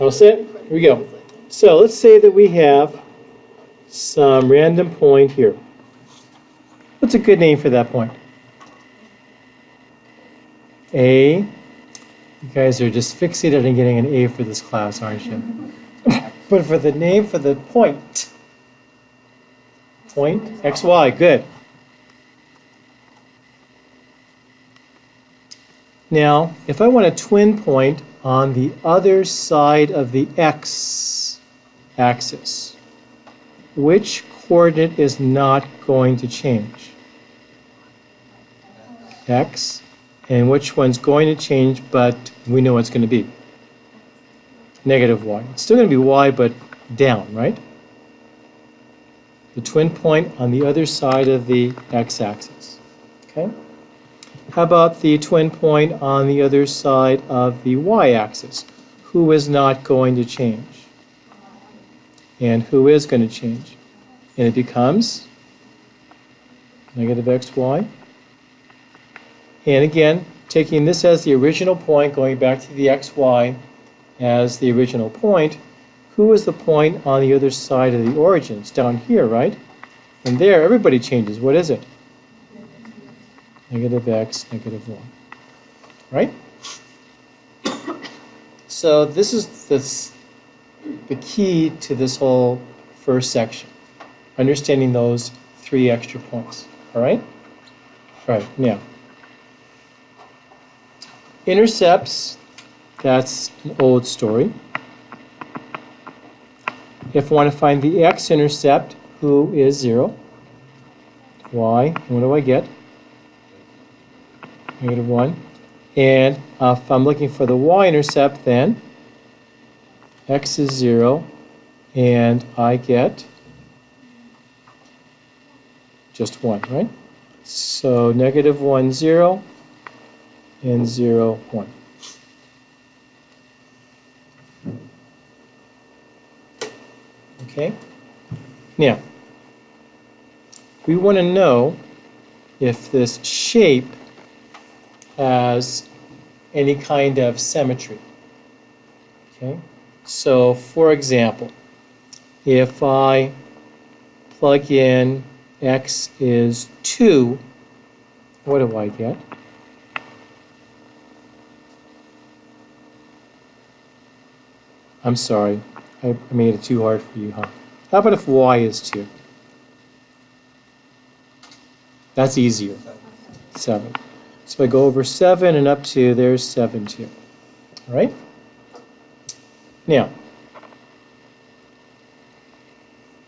All set? Here we go. So let's say that we have some random point here. What's a good name for that point? A. You guys are just fixated on getting an A for this class, aren't you? But for the name for the point, XY, good. Now, if I want a twin point on the other side of the X axis, which coordinate is not going to change? X. And which one's going to change, but we know it's going to be? Negative y. It's still going to be y, but down, right? The twin point on the other side of the x-axis. Okay? How about the twin point on the other side of the y-axis? Who is not going to change? And who is going to change? And it becomes negative xy. And again, taking this as the original point, going back to the xy as the original point, who is the point on the other side of the origin? It's down here, right? And there, everybody changes. What is it? Negative x, negative y. Right? So this is the key to this whole first section. Understanding those three extra points. All right? All right, now. Intercepts, that's an old story. If I want to find the x-intercept, who is 0? Y, and what do I get? Negative 1. And if I'm looking for the y-intercept, then x is 0, and I get just 1, right? So negative 1, 0. And 0, 1. Okay? Now, we want to know if this shape has any kind of symmetry. Okay? So, for example, if I plug in x is 2, what do I get? I'm sorry, I made it too hard for you, huh? How about if y is 2? That's easier. 7. So if I go over 7 and up 2, there's 7, 2. All right? Now,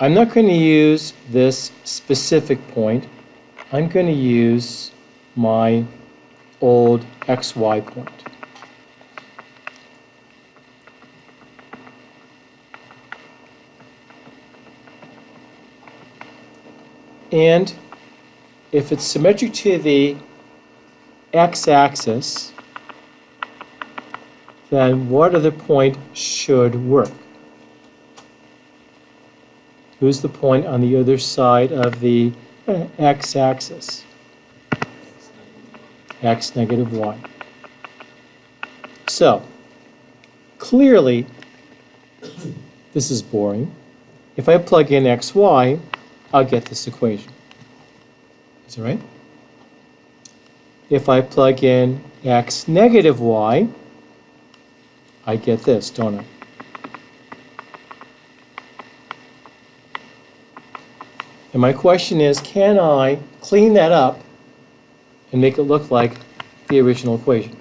I'm not going to use this specific point. I'm going to use my old xy point. And if it's symmetric to the x-axis, then what other point should work? Who's the point on the other side of the x-axis? X negative y. So, clearly, this is boring. If I plug in xy, I'll get this equation. Is that right? If I plug in x negative y, I get this, don't I? And my question is, can I clean that up and make it look like the original equation?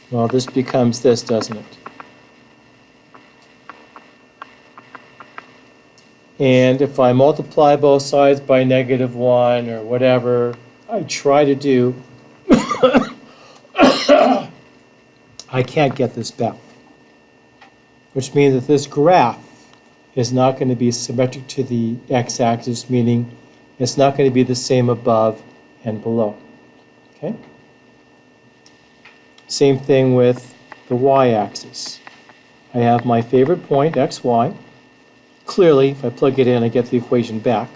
Well, this becomes this, doesn't it? And if I multiply both sides by negative 1 or whatever I try to do, I can't get this back. Which means that this graph is not going to be symmetric to the x-axis, meaning it's not going to be the same above and below. Okay? Same thing with the y-axis. I have my favorite point, xy. Clearly, if I plug it in, I get the equation back.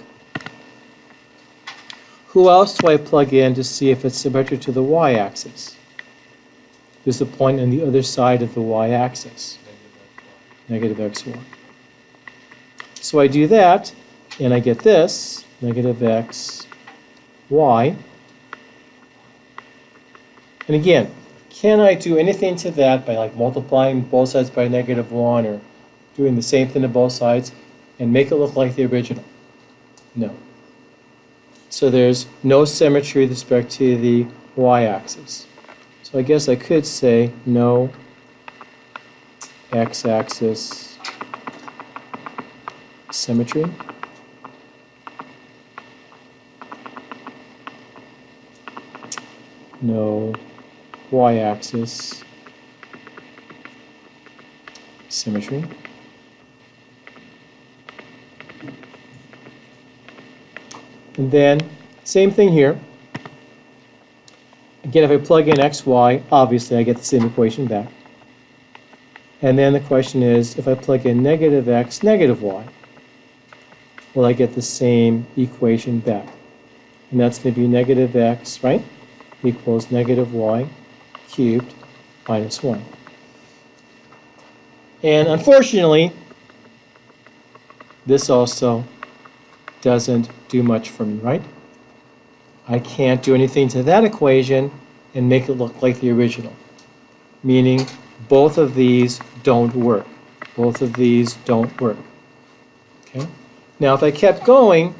Who else do I plug in to see if it's symmetric to the y-axis? who's the point on the other side of the y-axis, negative xy. So I do that, and I get this, negative x, y. And again, can I do anything to that by like multiplying both sides by -1 or doing the same thing to both sides and make it look like the original? No. So there's no symmetry with respect to the y-axis. So I guess I could say no x-axis symmetry. No y-axis symmetry. And then, same thing here. Again, if I plug in x, y, obviously I get the same equation back. And then the question is, if I plug in negative x, negative y, will I get the same equation back? And that's going to be negative x, right, equals negative y cubed minus 1. And unfortunately, this also doesn't do much for me, right? I can't do anything to that equation and make it look like the original, meaning both of these don't work. Both of these don't work. Okay? Now, if I kept going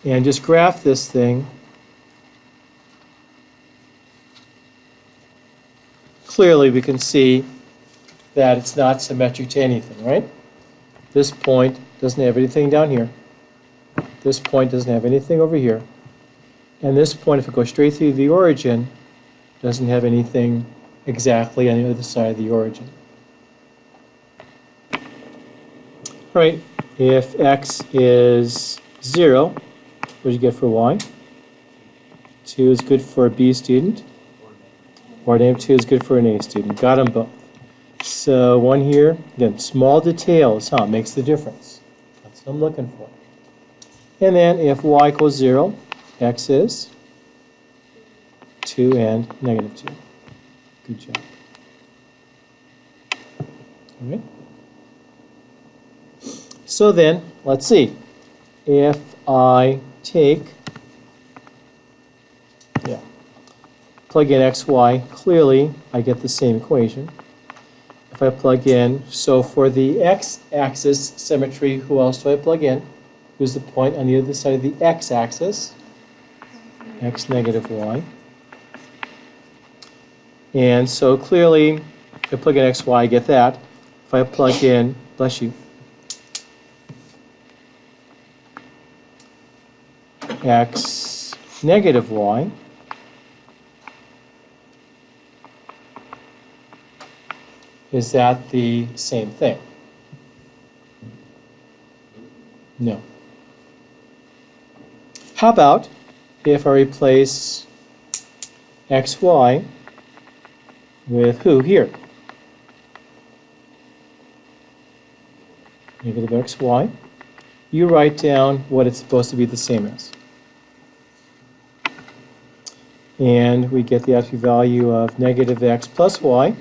and just graph this thing, clearly we can see that it's not symmetric to anything, right? This point doesn't have anything down here. This point doesn't have anything over here. And this point, if it goes straight through the origin, doesn't have anything exactly on the other side of the origin. All right, if x is 0, what do you get for y? 2 is good for a B student, or -2 is good for an A student. Got them both. So one here, again, small details, makes the difference. That's what I'm looking for. And then if y equals 0, x is 2 and -2. Good job. All right. So then, let's see. If I take, plug in x, y, clearly I get the same equation. If I plug in, so for the x-axis symmetry, who else do I plug in? Who's the point on the other side of the x-axis? X negative y. And so clearly, if I plug in x, y, I get that. If I plug in, bless you, x negative y, is that the same thing? No. How about if I replace xy with who here? Negative xy. You write down what it's supposed to be the same as. And we get the absolute value of negative x plus y.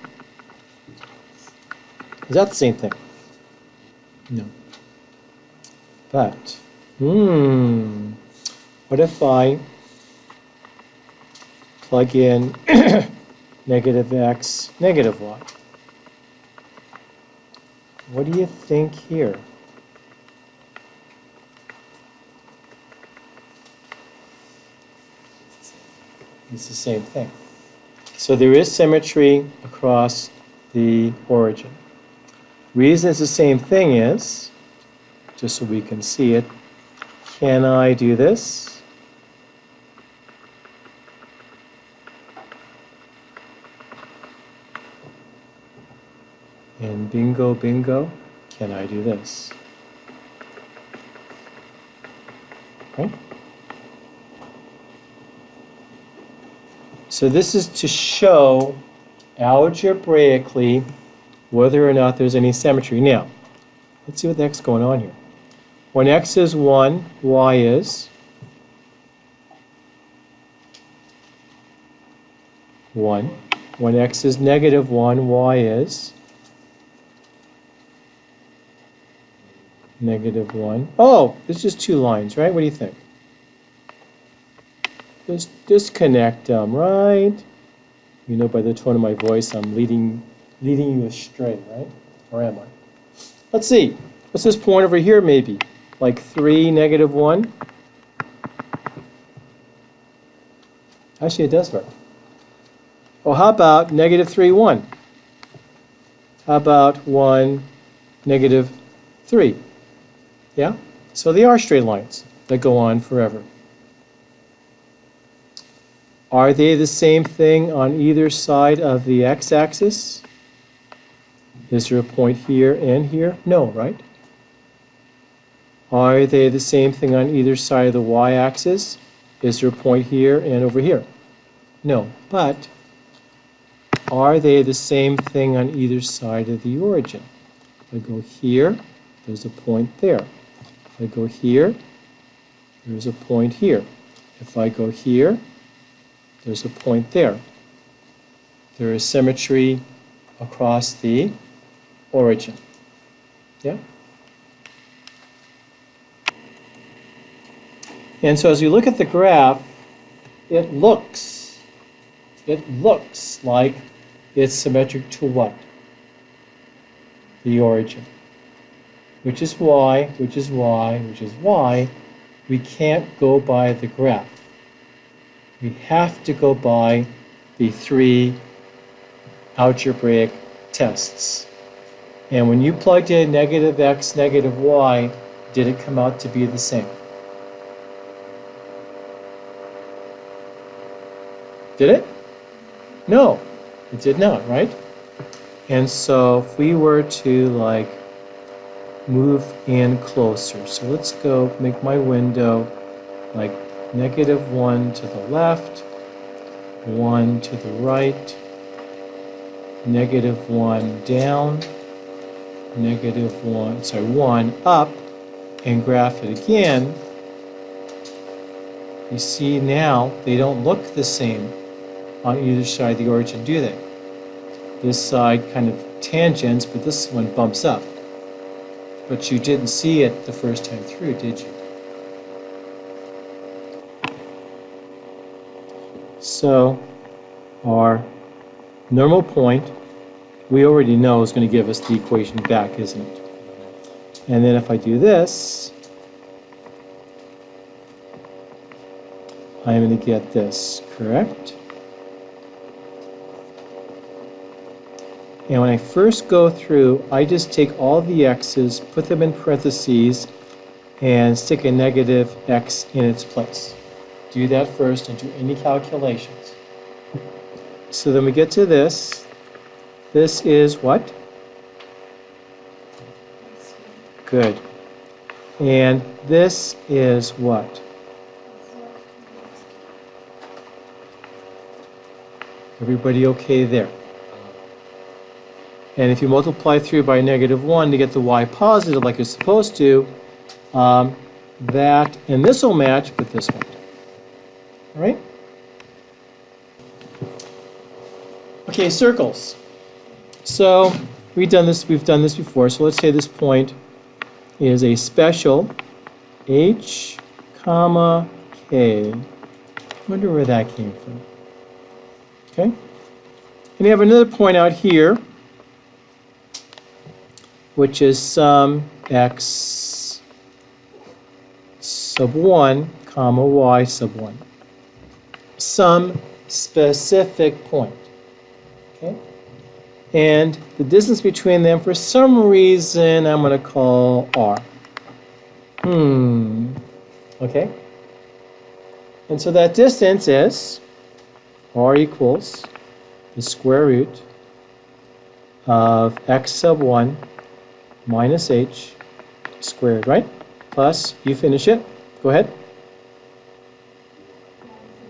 Is that the same thing? No. But, what if I plug in negative x, negative y? What do you think here? It's the same thing. So there is symmetry across the origin. Reason it's the same thing is, just so we can see it, can I do this? And bingo, bingo, can I do this? Okay. So this is to show algebraically whether or not there's any symmetry. Now, let's see what the heck's going on here. When x is 1, y is 1. When x is -1, y is -1. Oh, it's just two lines, right? What do you think? Just disconnect them, right? You know by the tone of my voice, I'm leading you astray, right? Or am I? Let's see. What's this point over here, maybe? Like 3, -1? Actually, it does work. Well, how about -3, 1? How about 1, -3? Yeah? So they are straight lines that go on forever. Are they the same thing on either side of the x-axis? Is there a point here and here? No, right? Are they the same thing on either side of the y-axis? Is there a point here and over here? No, but are they the same thing on either side of the origin? If I go here, there's a point there. If I go here, there's a point here. If I go here, there's a point there. There is symmetry across the origin. Yeah? And so as you look at the graph, it looks like it's symmetric to what? The origin. Which is why we can't go by the graph. We have to go by the 3 algebraic tests. And when you plugged in -x, -y, did it come out to be the same? Did it? No, it did not, right? And so if we were to like move in closer, so let's go make my window like -1 to the left, 1 to the right, -1 down, -1 up, and graph it again. You see now they don't look the same on either side of the origin, do they? This side kind of tangents, but this one bumps up. But you didn't see it the first time through, did you? So our normal point, we already know is going to give us the equation back, isn't it? And then if I do this, I'm going to get this, correct? And when I first go through, I just take all the x's, put them in parentheses, and stick a -x in its place. Do that first and do any calculations. So then we get to this. This is what? Good. And this is what? Everybody okay there? And if you multiply through by -1 to get the y positive like you're supposed to, that and this will match, but this won't. All right? Okay, circles. So we've done this before. So let's say this point is a special h, comma, k. Wonder where that came from. Okay? And you have another point out here, which is some x sub 1, comma, y sub 1. Some specific point. Okay? And the distance between them, for some reason, I'm going to call r. Okay? And so that distance is r equals the square root of x sub 1 minus h squared, right? Plus, you finish it. Go ahead.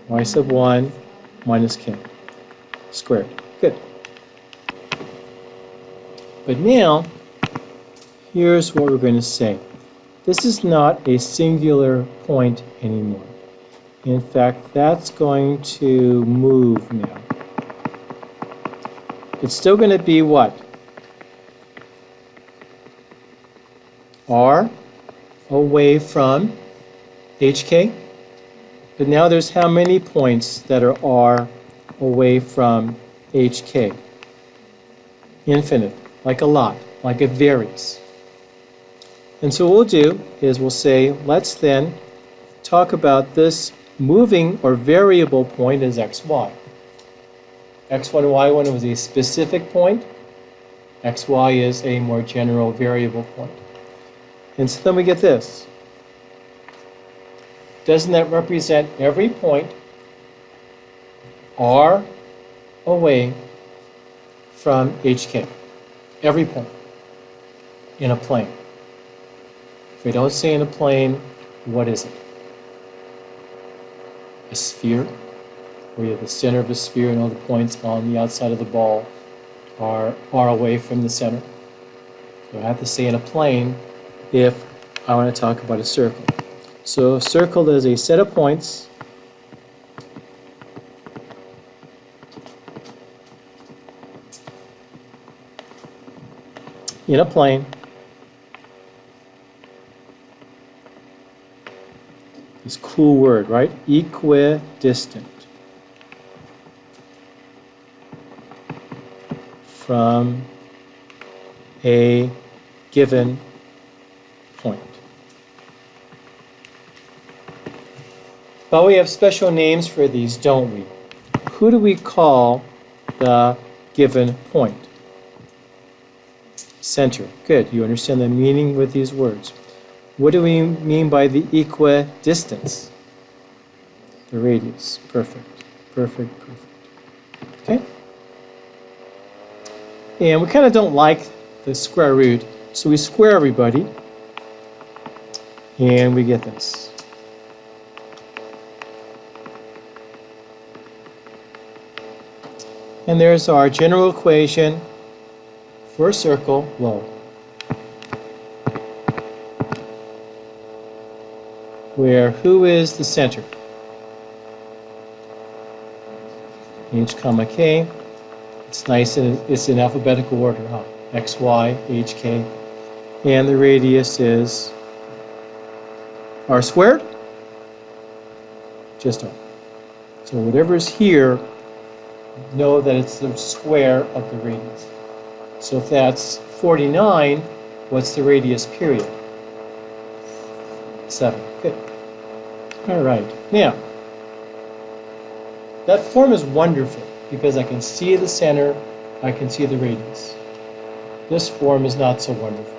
Y sub 1 minus k squared. Good. But now, here's what we're going to say. This is not a singular point anymore. In fact, that's going to move now. it's still going to be what? R away from HK. But now there's how many points that are R away from HK? Infinite, like a lot, like it varies. And so what we'll do is we'll say, let's then talk about this moving or variable point as xy. x1 and y1 was a specific point. xy is a more general variable point. And so then we get this. Doesn't that represent every point R away from HK? Every point in a plane. If we don't say in a plane, what is it? A sphere, where you have the center of a sphere and all the points on the outside of the ball are away from the center. So I have to say in a plane if I want to talk about a circle. So a circle is a set of points in a plane this cool word, right? Equidistant from a given point. But we have special names for these, don't we? Who do we call the given point? Center. Good. You understand the meaning with these words. What do we mean by the equidistance? The radius. Perfect. Perfect. Perfect. Okay? And we kind of don't like the square root, so we square everybody, and we get this. And there's our general equation for a circle, well, where who is the center? H comma k. It's nice and it's in alphabetical order, huh? X, Y, H, K. And the radius is R squared? Just R. So whatever's here, know that it's the square of the radius. So if that's 49, what's the radius period? 7. Good. All right. Now, that form is wonderful because I can see the center, I can see the radius. This form is not so wonderful,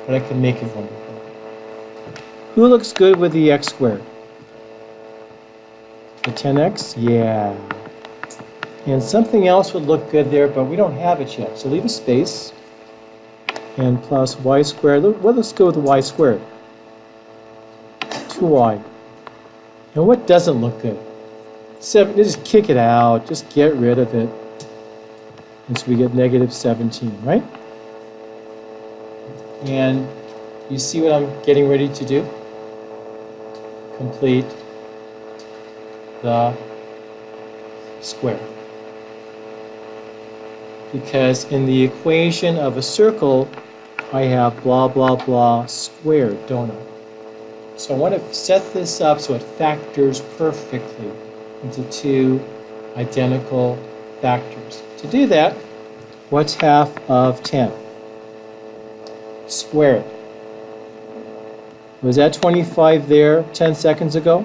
but I can make it wonderful. Who looks good with the x squared? The 10x? Yeah. And something else would look good there, but we don't have it yet. So leave a space. And plus y squared. Well, let's go with the y squared. 2y. And what doesn't look good? 7. Just kick it out. Just get rid of it. And so we get negative 17, right? And you see what I'm getting ready to do? Complete the square. Because in the equation of a circle, I have blah, blah, blah squared, don't I? So I want to set this up so it factors perfectly into two identical factors. To do that, what's half of 10? Square it. Was that 25 there 10 seconds ago?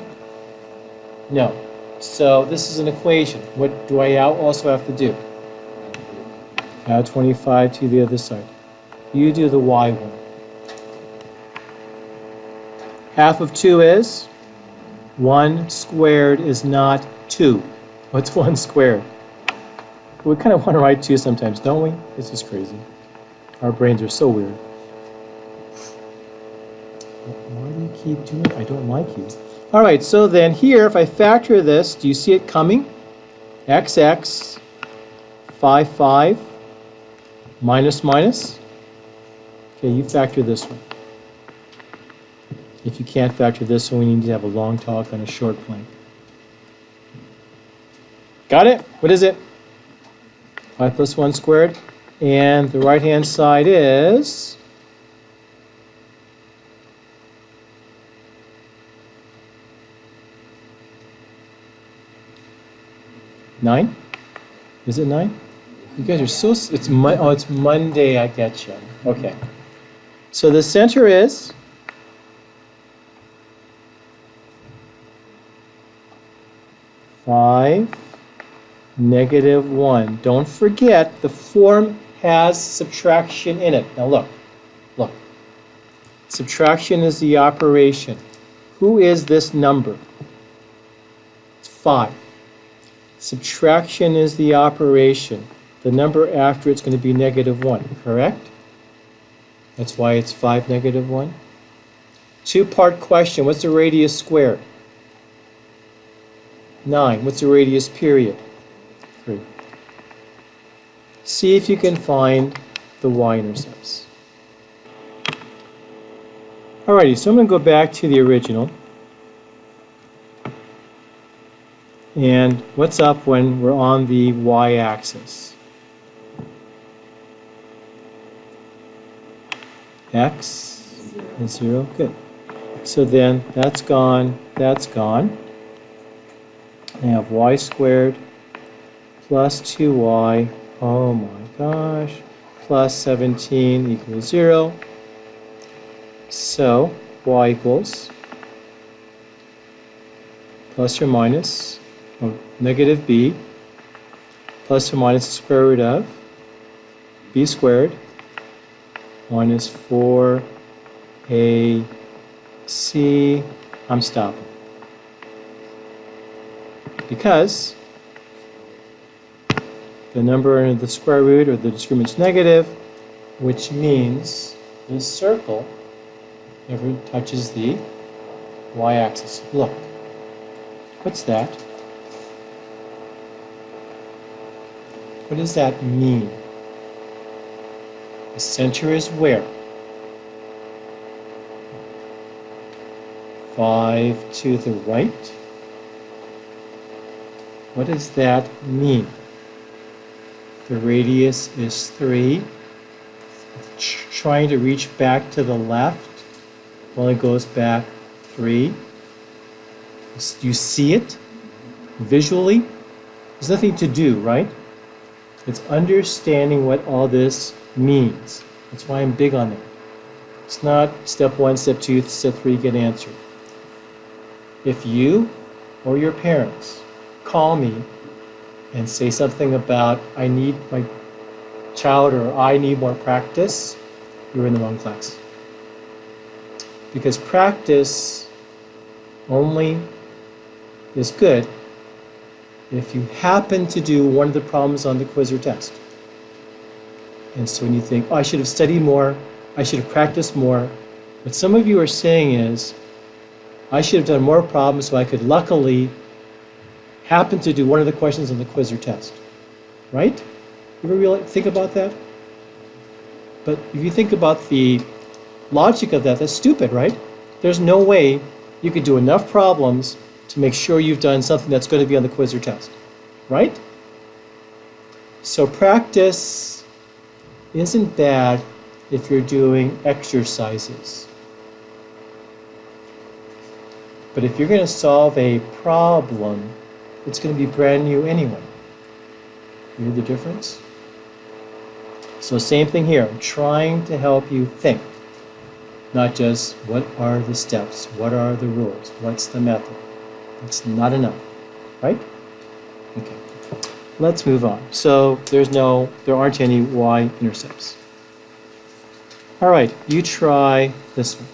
No. So this is an equation. What do I also have to do? Add 25 to the other side. You do the y one. Half of 2 is? 1 squared is not 2. What's 1 squared? We kind of want to write 2 sometimes, don't we? This is crazy. Our brains are so weird. Why do you keep doing it? I don't like you. All right, so then here, if I factor this, do you see it coming? XX, 5, 5, minus, minus. Okay, you factor this one. If you can't factor this one, we need to have a long talk on a short plank. Got it? What is it? 5 plus 1 squared. And the right-hand side is 9. Is it 9? You guys are so, it's Monday, I get you. Okay. So the center is 5, negative 1. Don't forget, the form has subtraction in it. Now look. Subtraction is the operation. Who is this number? It's 5. Subtraction is the operation. The number after it's going to be negative 1, correct? That's why it's 5, negative 1. Two-part question. What's the radius squared? 9. What's the radius period? 3. See if you can find the y-intercepts. Alrighty, so I'm going to go back to the original. And what's up when we're on the y-axis? X is 0. Good. So then that's gone, that's gone. I have y squared plus 2y, oh my gosh, plus 17 equals 0. So y equals plus or minus negative b plus or minus the square root of b squared minus 4ac. I'm stopping because the number under the square root or the discriminant's negative, which means this circle never touches the y-axis. Look, what's that? What does that mean? The center is where? 5 to the right. What does that mean? The radius is 3. Trying to reach back to the left only goes back 3. You see it visually? There's nothing to do, right? It's understanding what all this means. That's why I'm big on it. It's not step 1, step 2, step 3 get answered. If you or your parents call me and say something about I need my child or I need more practice, you're in the wrong class. Because practice only is good if you happen to do one of the problems on the quiz or test. And so when you think, oh, I should have studied more, I should have practiced more, what some of you are saying is, I should have done more problems so I could luckily happen to do one of the questions on the quiz or test. Right? You ever really think about that? But if you think about the logic of that, that's stupid, right? There's no way you could do enough problems to make sure you've done something that's going to be on the quiz or test. Right? So practice isn't bad if you're doing exercises. But if you're going to solve a problem, it's going to be brand new anyway. You hear the difference? So same thing here. I'm trying to help you think. Not just what are the steps, what are the rules, what's the method. It's not enough, right? Okay. Let's move on. So there aren't any y-intercepts. All right, you try this one.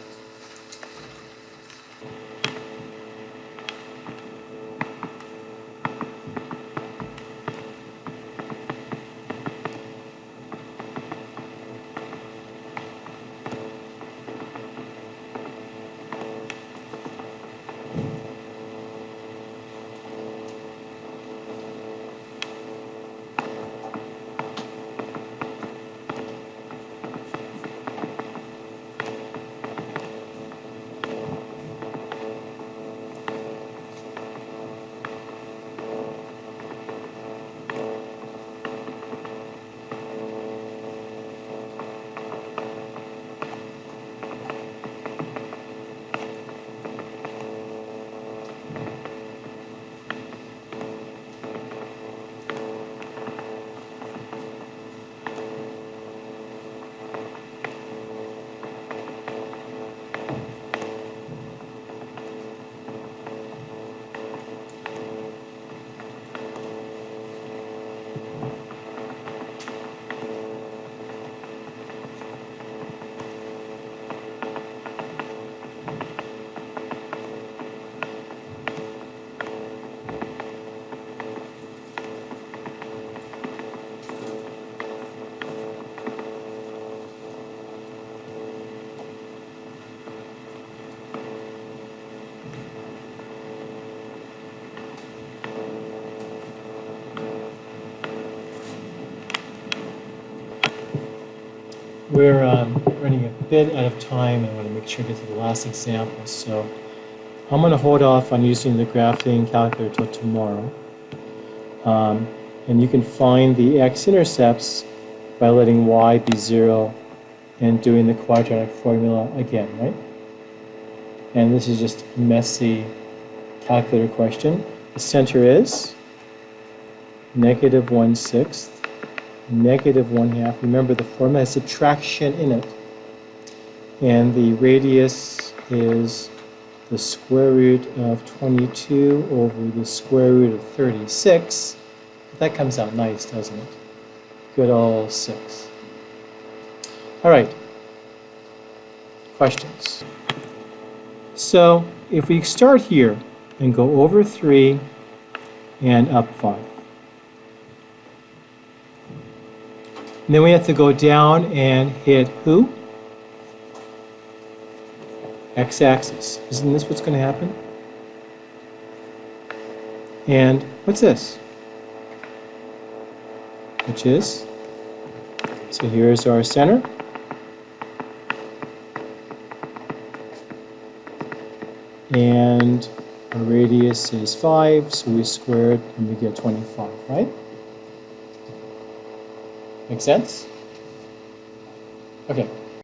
We're running a bit out of time. I want to make sure to get to the last example. So I'm going to hold off on using the graphing calculator till tomorrow. And you can find the x-intercepts by letting y be 0 and doing the quadratic formula again, right? And this is just a messy calculator question. The center is -1/6, -1/2. Remember, the formula has subtraction in it. And the radius is the square root of 22 over the square root of 36. That comes out nice, doesn't it? Good old 6. All right. Questions? So if we start here and go over 3 and up 5. And then we have to go down and hit who? X-axis. Isn't this what's going to happen? And what's this? Which is? So here's our center. And our radius is 5, so we square it and we get 25, right? Make sense? Okay.